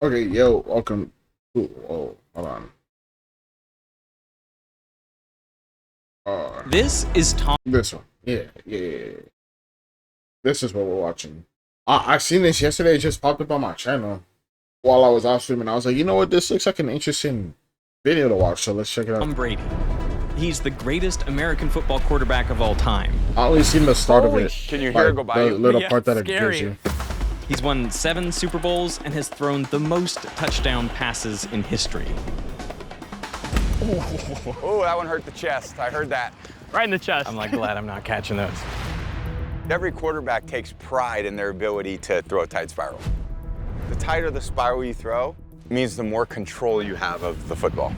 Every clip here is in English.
Okay, yo, welcome. Ooh, oh, hold on. This is Tom. This one. Yeah. This is what we're watching. I seen this yesterday. It just popped up on my channel while I was off streaming. I was like, you know what? This looks like an interesting video to watch. So let's check it out. Tom Brady. He's the greatest American football quarterback of all time. I only seen the start of it. Can you hear it go by? The little Yeah, part that it scary. gives you. He's won 7 Super Bowls and has thrown the most touchdown passes in history. Oh, that one hurt the chest. I heard that. Right in the chest. I'm like glad I'm not catching those. Every quarterback takes pride in their ability to throw a tight spiral. The tighter the spiral you throw means the more control you have of the football.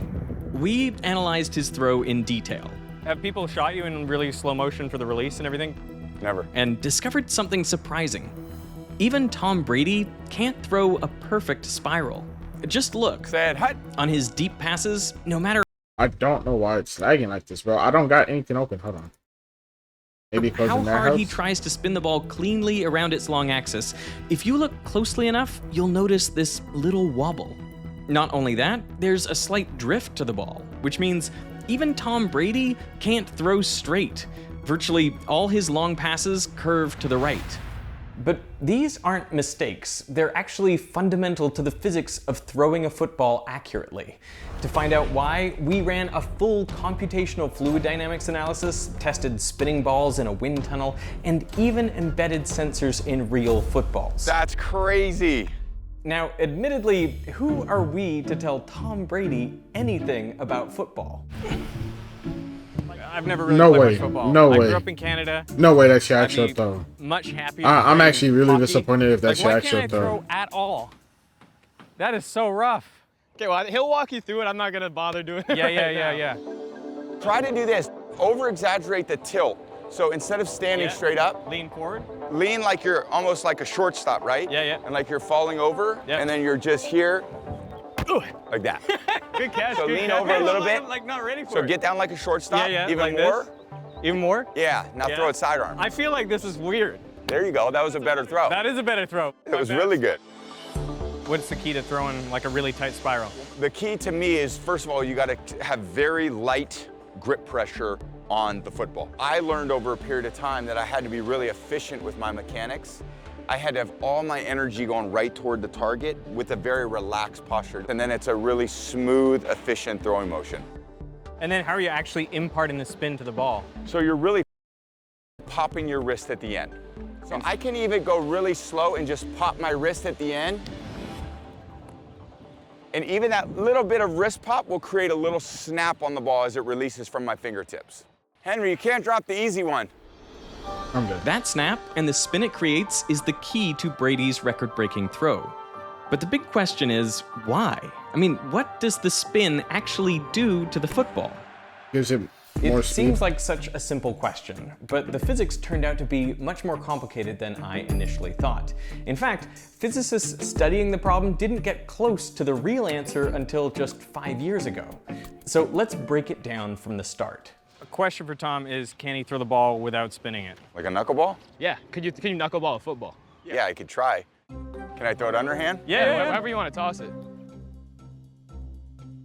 We analyzed his throw in detail Have people shot you in really slow motion for the release and everything? Never. and discovered something surprising. Even Tom Brady can't throw a perfect spiral. Just look. Said, hut. On his deep passes, no matter I don't know why it's lagging like this, bro. I don't got anything open. Hold on. Maybe how closing that hard he helps. tries to spin the ball cleanly around its long axis, if you look closely enough, you'll notice this little wobble. Not only that, there's a slight drift to the ball, which means even Tom Brady can't throw straight. Virtually all his long passes curve to the right. But these aren't mistakes. They're actually fundamental to the physics of throwing a football accurately. To find out why, we ran a full computational fluid dynamics analysis, tested spinning balls in a wind tunnel, and even embedded sensors in real footballs. That's crazy. Now, admittedly, who are we to tell Tom Brady anything about football? I've never really No played way. much football. No I way. grew up in Canada. No way that's your I'd actual be throw. much happier. I'm playing actually really hockey. disappointed if that's like, your why actual can't I throw. throw at all? That is so rough. Okay, well, he'll walk you through it. I'm not gonna bother doing it. Yeah. Try to do this. Over-exaggerate the tilt. So instead of standing Yeah. straight up, Lean forward. lean like you're almost like a shortstop, right? Yeah. And like you're falling over, Yeah. and then you're just here, Ooh, like that. good catch. So good lean catch. over a little Like, bit. Like not ready for So it. get down like a shortstop. Yeah, Even like more. this. Even more? Yeah. Now Yeah. throw it sidearm. I feel like this is weird. There you go. That was a better throw. That is a better throw. It was really good. What's the key to throwing like a really tight spiral? The key to me is, first of all, you got to have very light grip pressure on the football. I learned over a period of time that I had to be really efficient with my mechanics. I had to have all my energy going right toward the target with a very relaxed posture. And then it's a really smooth, efficient throwing motion. And then how are you actually imparting the spin to the ball? So you're really popping your wrist at the end. So I can even go really slow and just pop my wrist at the end. And even that little bit of wrist pop will create a little snap on the ball as it releases from my fingertips. Henry, you can't drop the easy one. I'm good. That snap and the spin it creates is the key to Brady's record-breaking throw. But the big question is, why? I mean, what does the spin actually do to the football? Gives it more It speed. seems like such a simple question, but the physics turned out to be much more complicated than I initially thought. In fact, physicists studying the problem didn't get close to the real answer until just 5 years ago. So let's break it down from the start. A question for Tom is, can he throw the ball without spinning it? Like a knuckleball? Yeah. Can you knuckleball a football? Yeah, I could try. Can I throw it underhand? Yeah, however you want to toss it.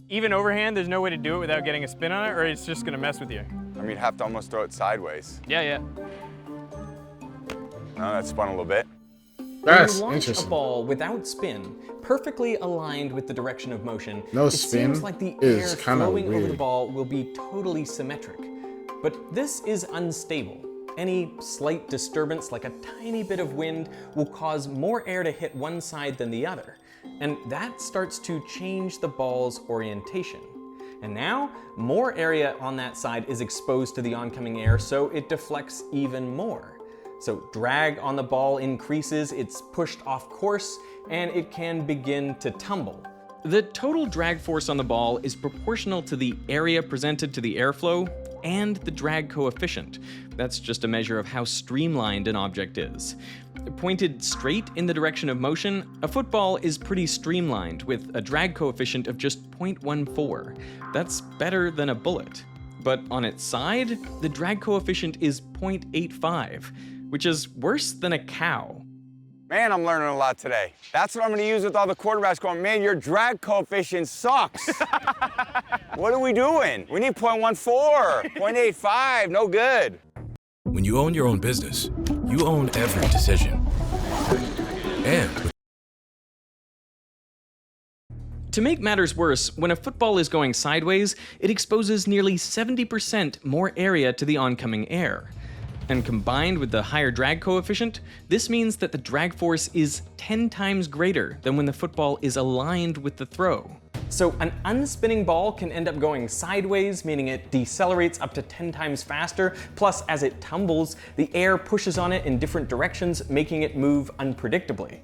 Even overhand, there's no way to do it without getting a spin on it, or it's just gonna mess with you. I mean, you'd have to almost throw it sideways. Yeah. No, that spun a little bit. That's When you launch interesting. a ball without spin, perfectly aligned with the direction of motion, No it spin seems like the is air kinda flowing over the weird. ball will be totally symmetric. But this is unstable. Any slight disturbance, like a tiny bit of wind, will cause more air to hit one side than the other. And that starts to change the ball's orientation. And now, more area on that side is exposed to the oncoming air, so it deflects even more. So drag on the ball increases, it's pushed off course, and it can begin to tumble. The total drag force on the ball is proportional to the area presented to the airflow and the drag coefficient. That's just a measure of how streamlined an object is. Pointed straight in the direction of motion, a football is pretty streamlined with a drag coefficient of just 0.14. That's better than a bullet. But on its side, the drag coefficient is 0.85, which is worse than a cow. Man, I'm learning a lot today. That's what I'm gonna use with all the quarterbacks going, man, your drag coefficient sucks. What are we doing? We need 0.14, 0.85, no good. When you own your own business, you own every decision. And to make matters worse, when a football is going sideways, it exposes nearly 70% more area to the oncoming air. And combined with the higher drag coefficient, this means that the drag force is 10 times greater than when the football is aligned with the throw. So an unspinning ball can end up going sideways, meaning it decelerates up to 10 times faster, plus as it tumbles, the air pushes on it in different directions, making it move unpredictably.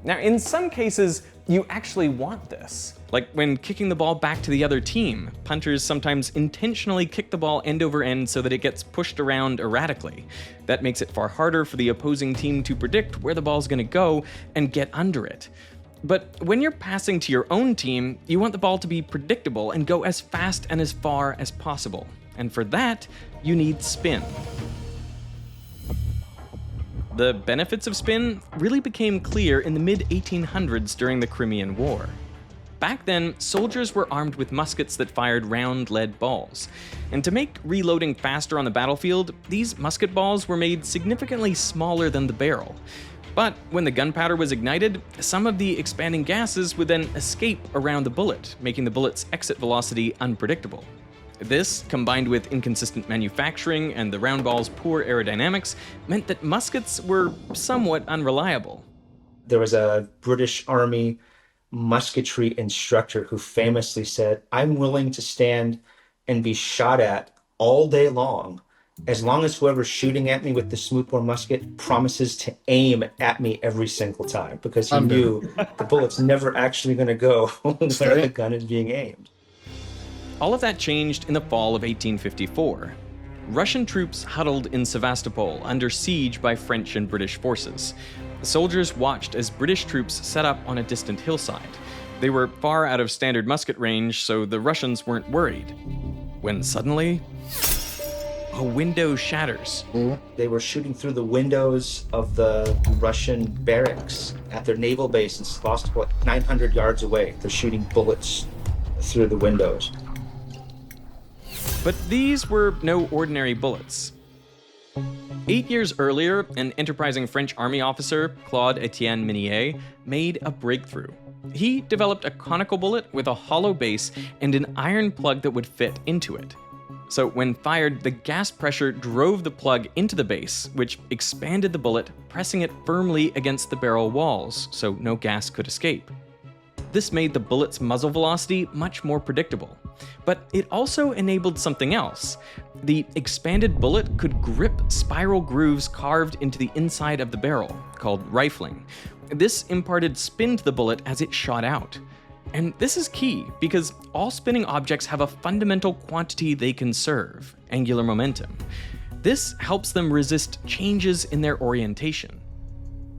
Now, in some cases, you actually want this. Like when kicking the ball back to the other team, punters sometimes intentionally kick the ball end over end so that it gets pushed around erratically. That makes it far harder for the opposing team to predict where the ball's gonna go and get under it. But when you're passing to your own team, you want the ball to be predictable and go as fast and as far as possible. And for that, you need spin. The benefits of spin really became clear in the mid-1800s during the Crimean War. Back then, soldiers were armed with muskets that fired round lead balls. And to make reloading faster on the battlefield, these musket balls were made significantly smaller than the barrel. But when the gunpowder was ignited, some of the expanding gases would then escape around the bullet, making the bullet's exit velocity unpredictable. This, combined with inconsistent manufacturing and the round ball's poor aerodynamics, meant that muskets were somewhat unreliable. There was a British Army musketry instructor who famously said, "I'm willing to stand and be shot at all day long, as long as whoever's shooting at me with the smoothbore musket promises to aim at me every single time," because he knew the bullet's never actually going to go where the gun is being aimed. All of that changed in the fall of 1854. Russian troops huddled in Sevastopol under siege by French and British forces. The soldiers watched as British troops set up on a distant hillside. They were far out of standard musket range, so the Russians weren't worried. When suddenly, a window shatters. They were shooting through the windows of the Russian barracks at their naval base in Sevastopol, 900 yards away. They're shooting bullets through the windows. But these were no ordinary bullets. 8 years earlier, an enterprising French army officer, Claude-Étienne Minier, made a breakthrough. He developed a conical bullet with a hollow base and an iron plug that would fit into it. So when fired, the gas pressure drove the plug into the base, which expanded the bullet, pressing it firmly against the barrel walls, so no gas could escape. This made the bullet's muzzle velocity much more predictable. But it also enabled something else. The expanded bullet could grip spiral grooves carved into the inside of the barrel, called rifling. This imparted spin to the bullet as it shot out. And this is key, because all spinning objects have a fundamental quantity they conserve, angular momentum. This helps them resist changes in their orientation.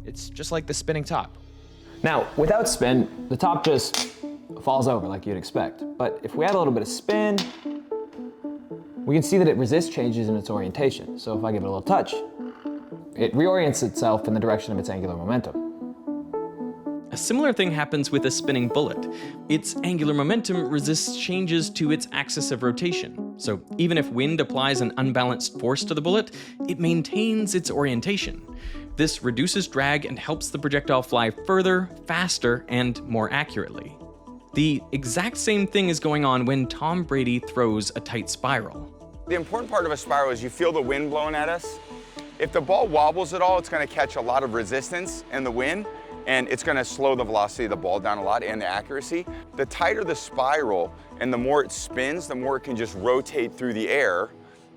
It's just like the spinning top. Now, without spin, the top just falls over like you'd expect. But if we add a little bit of spin, we can see that it resists changes in its orientation. So if I give it a little touch, it reorients itself in the direction of its angular momentum. A similar thing happens with a spinning bullet. Its angular momentum resists changes to its axis of rotation. So even if wind applies an unbalanced force to the bullet, it maintains its orientation. This reduces drag and helps the projectile fly further, faster, and more accurately. The exact same thing is going on when Tom Brady throws a tight spiral. The important part of a spiral is you feel the wind blowing at us. If the ball wobbles at all, it's going to catch a lot of resistance in the wind, and it's going to slow the velocity of the ball down a lot and the accuracy. The tighter the spiral and the more it spins, the more it can just rotate through the air,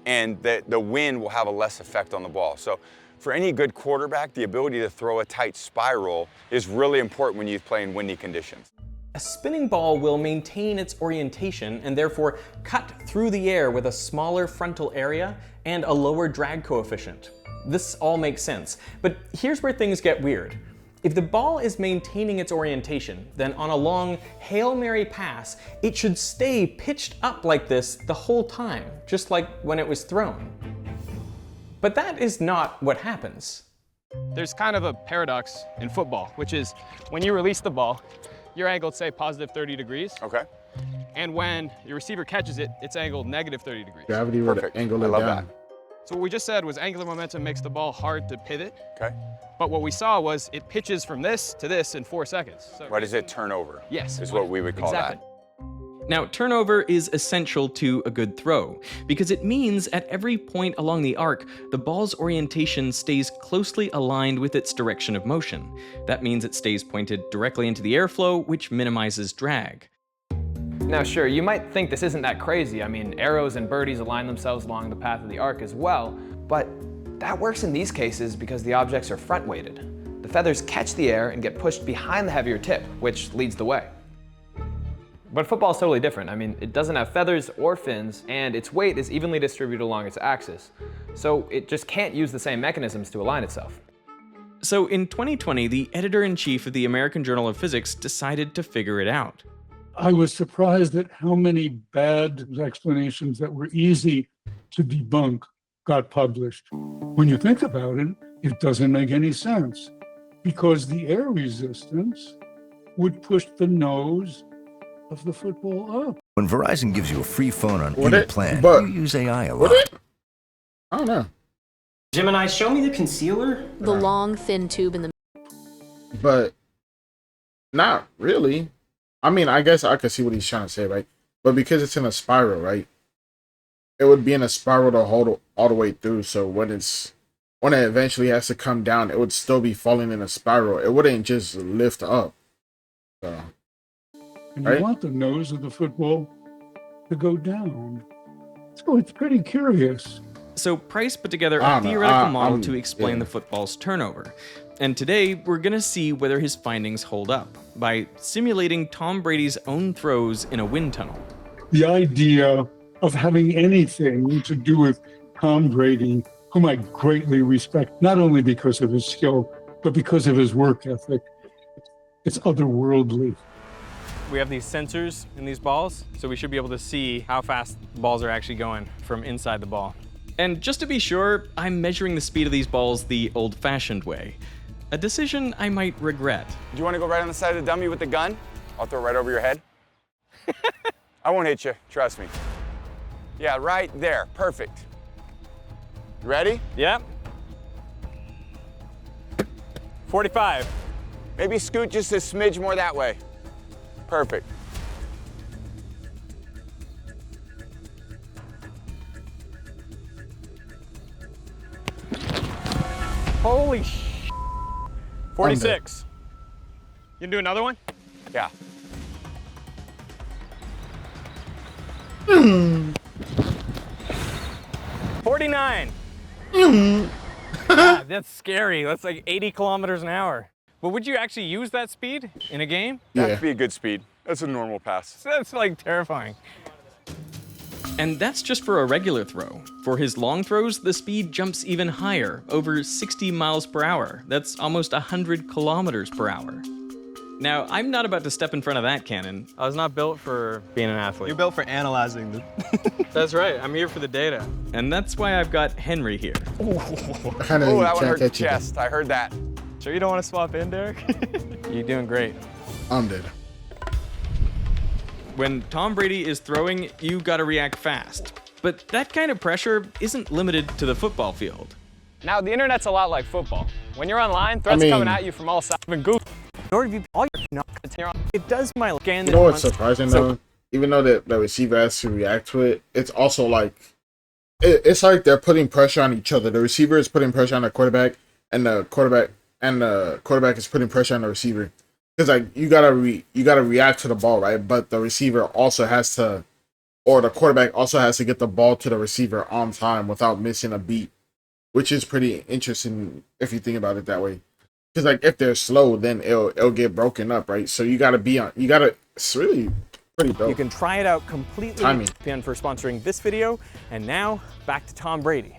and the wind will have a less effect on the ball. So for any good quarterback, the ability to throw a tight spiral is really important when you play in windy conditions. A spinning ball will maintain its orientation and therefore cut through the air with a smaller frontal area and a lower drag coefficient. This all makes sense, but here's where things get weird. If the ball is maintaining its orientation, then on a long Hail Mary pass, it should stay pitched up like this the whole time, just like when it was thrown. But that is not what happens. There's kind of a paradox in football, which is when you release the ball, you're angled, say, positive 30 degrees. Okay. And when your receiver catches it, it's angled negative 30 degrees. Gravity would Perfect. angle I it love down. that. So what we just said was angular momentum makes the ball hard to pivot. Okay. But what we saw was it pitches from this to this in 4 seconds. So What is it? Turnover. yes. Is what we would call exactly. that. Now, turnover is essential to a good throw, because it means at every point along the arc, the ball's orientation stays closely aligned with its direction of motion. That means it stays pointed directly into the airflow, which minimizes drag. Now sure, you might think this isn't that crazy. I mean, arrows and birdies align themselves along the path of the arc as well, but that works in these cases because the objects are front-weighted. The feathers catch the air and get pushed behind the heavier tip, which leads the way. But football is totally different. I mean, it doesn't have feathers or fins, and its weight is evenly distributed along its axis. So it just can't use the same mechanisms to align itself. So in 2020, the editor-in-chief of the American Journal of Physics decided to figure it out. I was surprised at how many bad explanations that were easy to debunk got published. When you think about it, it doesn't make any sense because the air resistance would push the nose of the football up. When Verizon gives you a free phone on Would any it? plan, But- you use AI a Would lot. it? I don't know. Gemini, show me the concealer. The long, thin tube in the But not really. I mean, I guess I could see what he's trying to say, right? But because it's in a spiral, right? It would be in a spiral to hold all the way through. So when it eventually has to come down, it would still be falling in a spiral. It wouldn't just lift up. So, And right? you want the nose of the football to go down. So it's pretty curious. So Price put together I a don't know. theoretical model I'm- to explain yeah. the football's turnover. And today, we're gonna see whether his findings hold up by simulating Tom Brady's own throws in a wind tunnel. The idea of having anything to do with Tom Brady, whom I greatly respect, not only because of his skill, but because of his work ethic, it's otherworldly. We have these sensors in these balls, so we should be able to see how fast the balls are actually going from inside the ball. And just to be sure, I'm measuring the speed of these balls the old-fashioned way. A decision I might regret. Do you want to go right on the side of the dummy with the gun? I'll throw it right over your head. I won't hit you, trust me. Yeah, right there, perfect. You ready? Yep. 45. Maybe scoot just a smidge more that way. Perfect. Holy sh! 46. You can do another one? Yeah. Mm. 49. God, that's scary. That's like 80 kilometers an hour. But would you actually use that speed in a game? That'd be a good speed. That's a normal pass. That's like terrifying. And that's just for a regular throw. For his long throws, the speed jumps even higher, over 60 miles per hour. That's almost 100 kilometers per hour. Now, I'm not about to step in front of that cannon. I was not built for being an athlete. You're built for analyzing the. That's right. I'm here for the data. And that's why I've got Henry here. Oh, that one hurt the chest. I heard that. Sure you don't want to swap in, Derek? You're doing great. I'm dead. When Tom Brady is throwing, you gotta react fast. But that kind of pressure isn't limited to the football field. Now, the internet's a lot like football. When you're online, threats coming at you from all sides. Even Google. In order to be all your it does my scan. You know what's surprising though? Even though the receiver has to react to it, it's also like it's like they're putting pressure on each other. The receiver is putting pressure on the quarterback, and the quarterback is putting pressure on the receiver. Because like you gotta react to the ball, right? But the receiver also has to, or the quarterback also has to get the ball to the receiver on time without missing a beat, which is pretty interesting if you think about it that way. Because like if they're slow, then it'll get broken up, right? So you gotta be on. It's really pretty dope. You can try it out completely. ESPN for sponsoring this video, and now back to Tom Brady.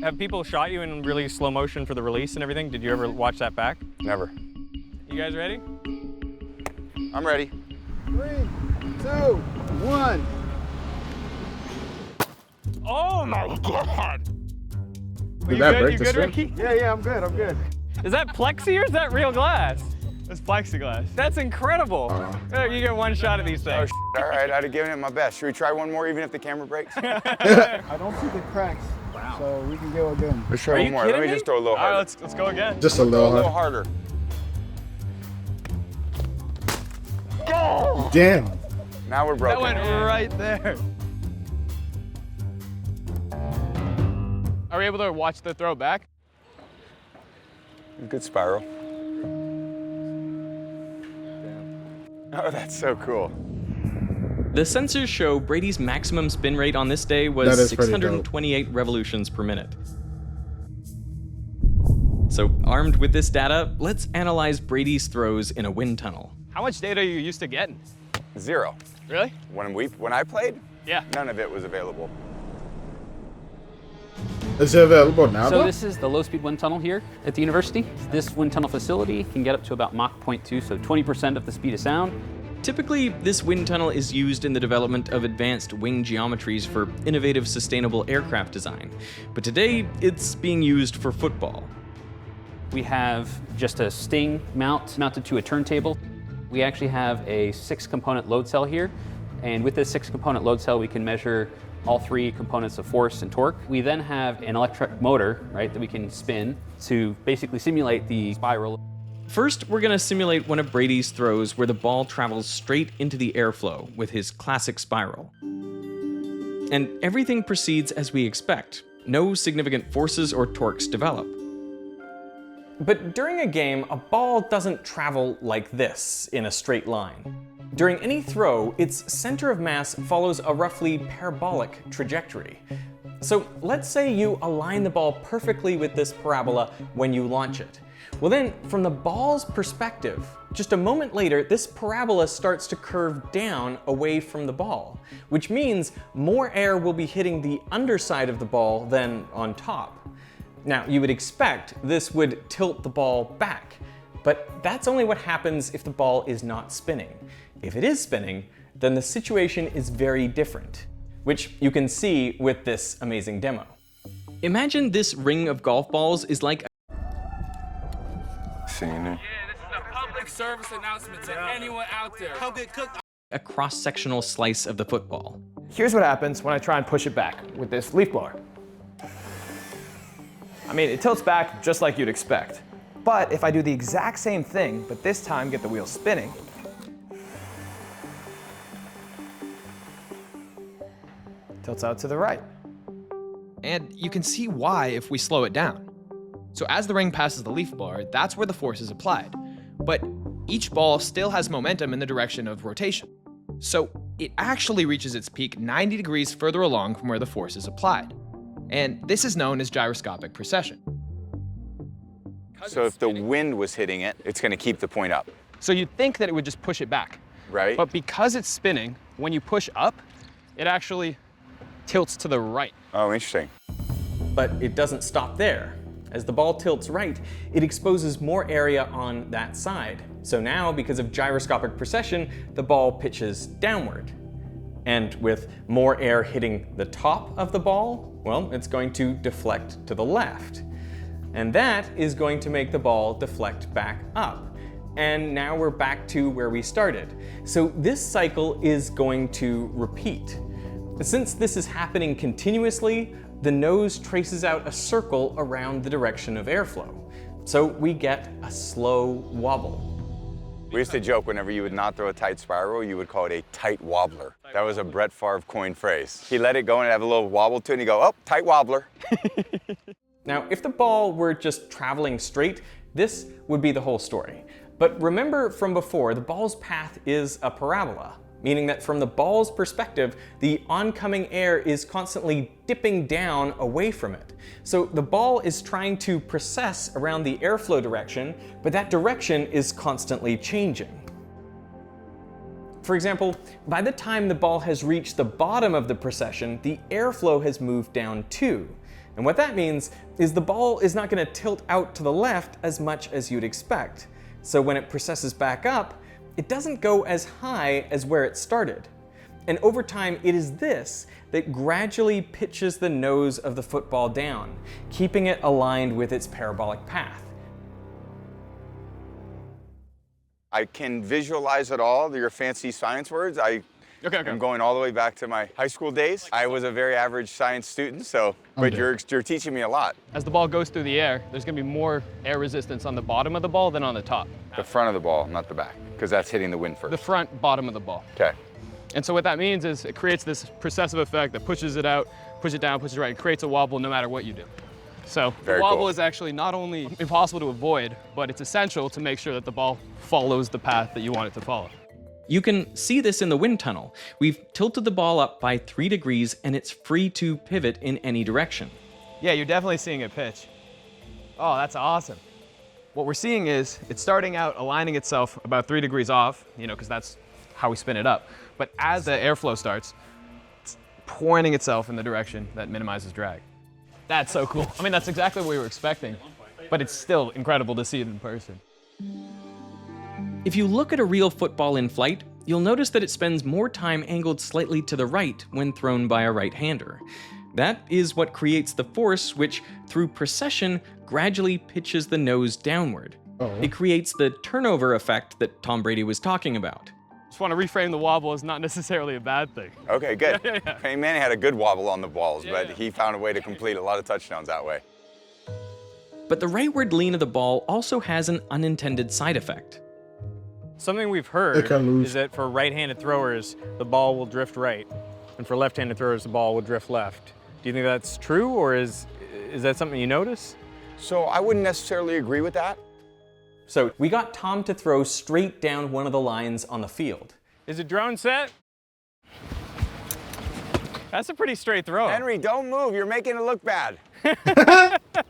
Have people shot you in really slow motion for the release and everything? Did you ever watch that back? Never. You guys ready? I'm ready. 3, 2, 1. Oh my God! Did that break the screen? Ricky? Yeah, I'm good. Is that plexi or is that real glass? It's plexiglass. That's incredible. You get one shot at these things. Oh, all right, I'd have given it my best. Should we try one more, even if the camera breaks? I don't see the cracks, so we can go again. Let's try one more. Let me just throw a little harder. All right, let's go again. Just a little, a little harder. Oh! Damn. Now we're broken. That went right there. Are we able to watch the throw back? Good spiral. Oh, that's so cool. The sensors show Brady's maximum spin rate on this day was 628 revolutions per minute. So armed with this data, let's analyze Brady's throws in a wind tunnel. How much data are you used to getting? 0. Really? When I played? Yeah. None of it was available. Is it available now? So this is the low-speed wind tunnel here at the university. This wind tunnel facility can get up to about Mach 0.2, so 20% of the speed of sound. Typically, this wind tunnel is used in the development of advanced wing geometries for innovative, sustainable aircraft design. But today, it's being used for football. We have just a sting mount mounted to a turntable. We actually have a 6-component load cell here. And with this 6-component load cell, we can measure all 3 components of force and torque. We then have an electric motor, right, that we can spin to basically simulate the spiral. First, we're gonna simulate one of Brady's throws where the ball travels straight into the airflow with his classic spiral. And everything proceeds as we expect. No significant forces or torques develop. But during a game, a ball doesn't travel like this in a straight line. During any throw, its center of mass follows a roughly parabolic trajectory. So let's say you align the ball perfectly with this parabola when you launch it. Well then, from the ball's perspective, just a moment later, this parabola starts to curve down away from the ball, which means more air will be hitting the underside of the ball than on top. Now, you would expect this would tilt the ball back, but that's only what happens if the ball is not spinning. If it is spinning, then the situation is very different, which you can see with this amazing demo. Imagine this ring of golf balls is like Seen it. Yeah, this is a public service announcement to anyone out there. Come get cooked. a cross-sectional slice of the football. Here's what happens when I try and push it back with this leaf blower. I mean, it tilts back just like you'd expect. But if I do the exact same thing, but this time get the wheel spinning, tilts out to the right. And you can see why if we slow it down. So as the ring passes the leaf blower, that's where the force is applied. But each ball still has momentum in the direction of rotation. So it actually reaches its peak 90 degrees further along from where the force is applied. And this is known as gyroscopic precession. So if the wind was hitting it, it's going to keep the point up. So you'd think that it would just push it back. Right. But because it's spinning, when you push up, it actually tilts to the right. Oh, interesting. But it doesn't stop there. As the ball tilts right, it exposes more area on that side. So now, because of gyroscopic precession, the ball pitches downward. And with more air hitting the top of the ball, well, it's going to deflect to the left. And that is going to make the ball deflect back up. And now we're back to where we started. So this cycle is going to repeat. Since this is happening continuously, the nose traces out a circle around the direction of airflow. So we get a slow wobble. We used to joke whenever you would not throw a tight spiral, you would call it a tight wobbler. That was a Brett Favre coined phrase. He let it go and have a little wobble to it and he'd go, oh, tight wobbler. Now, if the ball were just traveling straight, this would be the whole story. But remember from before, the ball's path is a parabola, meaning that from the ball's perspective, the oncoming air is constantly dipping down away from it. So the ball is trying to precess around the airflow direction, but that direction is constantly changing. For example, by the time the ball has reached the bottom of the precession, the airflow has moved down too. And what that means is the ball is not going to tilt out to the left as much as you'd expect. So when it precesses back up, it doesn't go as high as where it started. And over time, it is this that gradually pitches the nose of the football down, keeping it aligned with its parabolic path. I can visualize it all, your fancy science words. I'm going all the way back to my high school days. I was a very average science student, but you're teaching me a lot. As the ball goes through the air, there's going to be more air resistance on the bottom of the ball than on the top. The front of the ball, not the back, because that's hitting the wind first. The front bottom of the ball. Okay. And so what that means is it creates this precessive effect that pushes it out, pushes it down, pushes it right. It creates a wobble no matter what you do. So the wobble is actually not only impossible to avoid, but it's essential to make sure that the ball follows the path that you want it to follow. You can see this in the wind tunnel. We've tilted the ball up by 3 degrees and it's free to pivot in any direction. Yeah, you're definitely seeing it pitch. Oh, that's awesome. What we're seeing is it's starting out aligning itself about 3 degrees off, because that's how we spin it up. But as the airflow starts, it's pointing itself in the direction that minimizes drag. That's so cool. I mean, that's exactly what we were expecting, but it's still incredible to see it in person. If you look at a real football in flight, you'll notice that it spends more time angled slightly to the right when thrown by a right-hander. That is what creates the force which, through precession, gradually pitches the nose downward. It creates the turnover effect that Tom Brady was talking about. Just want to reframe the wobble as not necessarily a bad thing. Okay, good. Peyton Manning had a good wobble on the balls, but he found a way to complete a lot of touchdowns that way. But the rightward lean of the ball also has an unintended side effect. Something we've heard is that for right-handed throwers, the ball will drift right, and for left-handed throwers, the ball will drift left. Do you think that's true, or is that something you notice? So I wouldn't necessarily agree with that. So we got Tom to throw straight down one of the lines on the field. Is it drone set? That's a pretty straight throw. Henry, don't move. You're making it look bad.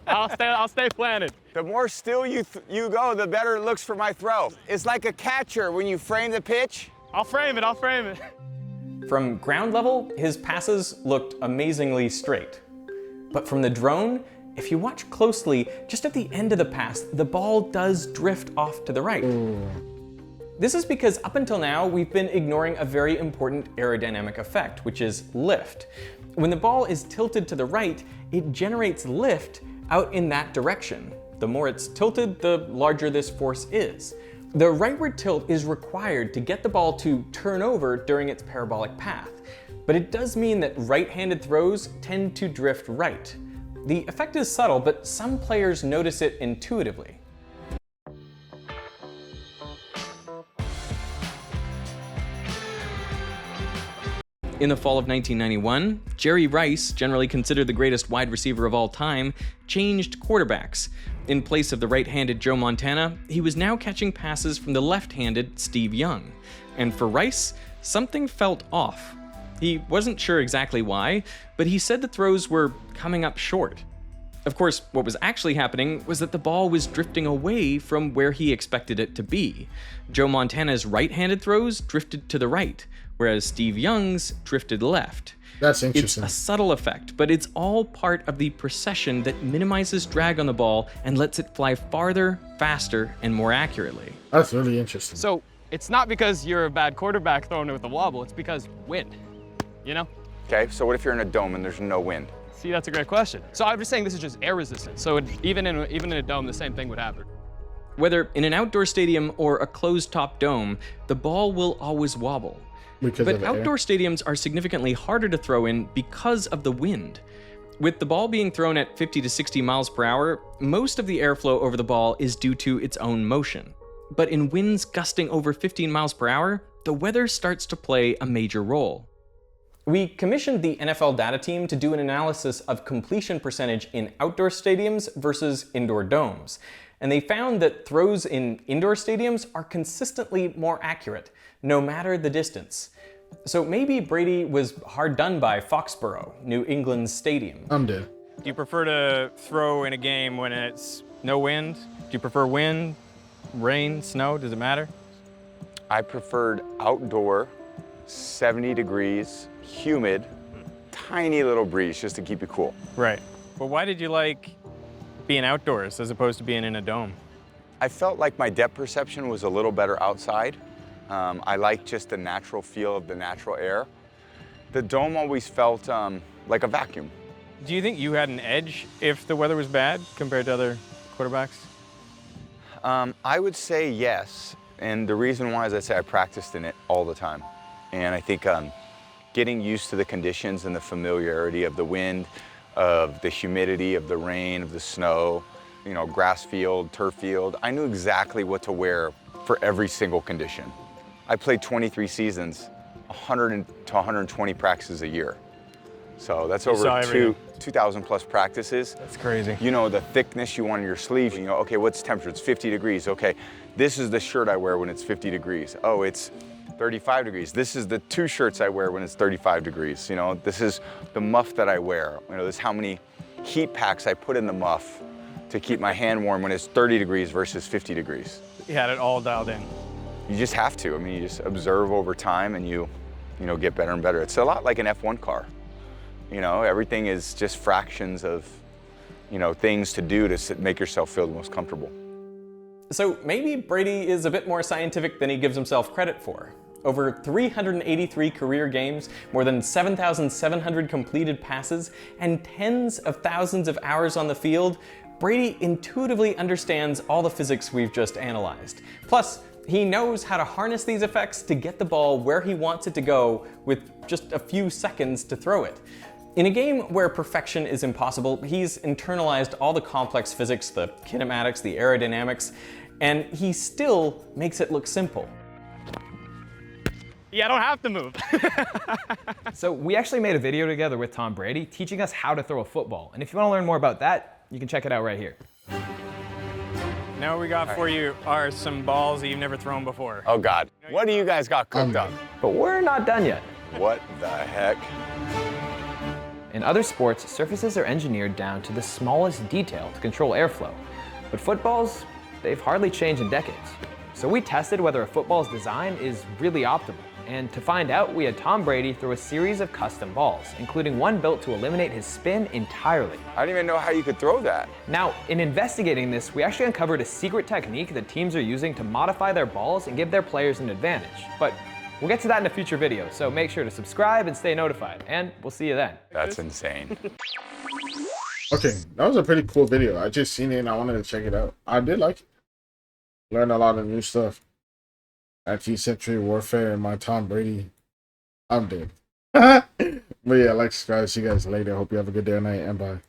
I'll stay planted. The more still you go, the better it looks for my throw. It's like a catcher when you frame the pitch. I'll frame it. From ground level, his passes looked amazingly straight. But from the drone, if you watch closely, just at the end of the pass, the ball does drift off to the right. This is because up until now, we've been ignoring a very important aerodynamic effect, which is lift. When the ball is tilted to the right, it generates lift out in that direction. The more it's tilted, the larger this force is. The rightward tilt is required to get the ball to turn over during its parabolic path, but it does mean that right-handed throws tend to drift right. The effect is subtle, but some players notice it intuitively. In the fall of 1991, Jerry Rice, generally considered the greatest wide receiver of all time, changed quarterbacks. In place of the right-handed Joe Montana, he was now catching passes from the left-handed Steve Young. And for Rice, something felt off. He wasn't sure exactly why, but he said the throws were coming up short. Of course, what was actually happening was that the ball was drifting away from where he expected it to be. Joe Montana's right-handed throws drifted to the right, whereas Steve Young's drifted left. That's interesting. It's a subtle effect, but it's all part of the precession that minimizes drag on the ball and lets it fly farther, faster, and more accurately. That's really interesting. So it's not because you're a bad quarterback throwing it with a wobble, it's because wind, Okay, so what if you're in a dome and there's no wind? See, that's a great question. So I'm just saying this is just air resistance. So even in a dome, the same thing would happen. Whether in an outdoor stadium or a closed-top dome, the ball will always wobble. But outdoor stadiums are significantly harder to throw in because of the wind. With the ball being thrown at 50 to 60 miles per hour, most of the airflow over the ball is due to its own motion. But in winds gusting over 15 miles per hour, the weather starts to play a major role. We commissioned the NFL data team to do an analysis of completion percentage in outdoor stadiums versus indoor domes. And they found that throws in indoor stadiums are consistently more accurate, no matter the distance. So maybe Brady was hard done by Foxborough, New England's stadium. I'm dead. Do you prefer to throw in a game when it's no wind? Do you prefer wind, rain, snow? Does it matter? I preferred outdoor, 70 degrees, humid, tiny little breeze just to keep you cool. Right. But why did you like being outdoors as opposed to being in a dome? I felt like my depth perception was a little better outside. I like just the natural feel of the natural air. The dome always felt like a vacuum. Do you think you had an edge if the weather was bad compared to other quarterbacks? I would say yes. And the reason why is I say I practiced in it all the time. And I think getting used to the conditions and the familiarity of the wind, of the humidity, of the rain, of the snow, you know, grass field, turf field. I knew exactly what to wear for every single condition. I played 23 seasons, 100 to 120 practices a year. So that's over 2,000 plus practices. That's crazy. You know the thickness you want in your sleeves. You know, okay, what's the temperature? It's 50 degrees. Okay, this is the shirt I wear when it's 50 degrees. Oh, it's 35 degrees. This is the 2 shirts I wear when it's 35 degrees. You know, this is the muff that I wear. You know, this is how many heat packs I put in the muff to keep my hand warm when it's 30 degrees versus 50 degrees. You had it all dialed in. You just have to. I mean, you just observe over time and you know, get better and better. It's a lot like an F1 car. You know, everything is just fractions of, you know, things to do to make yourself feel the most comfortable. So maybe Brady is a bit more scientific than he gives himself credit for. Over 383 career games, more than 7,700 completed passes, and tens of thousands of hours on the field, Brady intuitively understands all the physics we've just analyzed. Plus, he knows how to harness these effects to get the ball where he wants it to go with just a few seconds to throw it. In a game where perfection is impossible, he's internalized all the complex physics, the kinematics, the aerodynamics, and he still makes it look simple. Yeah, I don't have to move. So we actually made a video together with Tom Brady teaching us how to throw a football. And if you want to learn more about that, you can check it out right here. Now what we got for you are some balls that you've never thrown before. Oh God, what do you guys got cooked up? But we're not done yet. What the heck? In other sports, surfaces are engineered down to the smallest detail to control airflow. But footballs, they've hardly changed in decades. So we tested whether a football's design is really optimal. And to find out, we had Tom Brady throw a series of custom balls, including one built to eliminate his spin entirely. I didn't even know how you could throw that. Now, in investigating this, we actually uncovered a secret technique that teams are using to modify their balls and give their players an advantage. But we'll get to that in a future video, so make sure to subscribe and stay notified, and we'll see you then. That's insane. Okay, that was a pretty cool video. I just seen it and I wanted to check it out. I did like it. Learned a lot of new stuff. 19th century warfare and my Tom Brady. I'm dead. But yeah, like, subscribe. See you guys later. Hope you have a good day or night, and bye.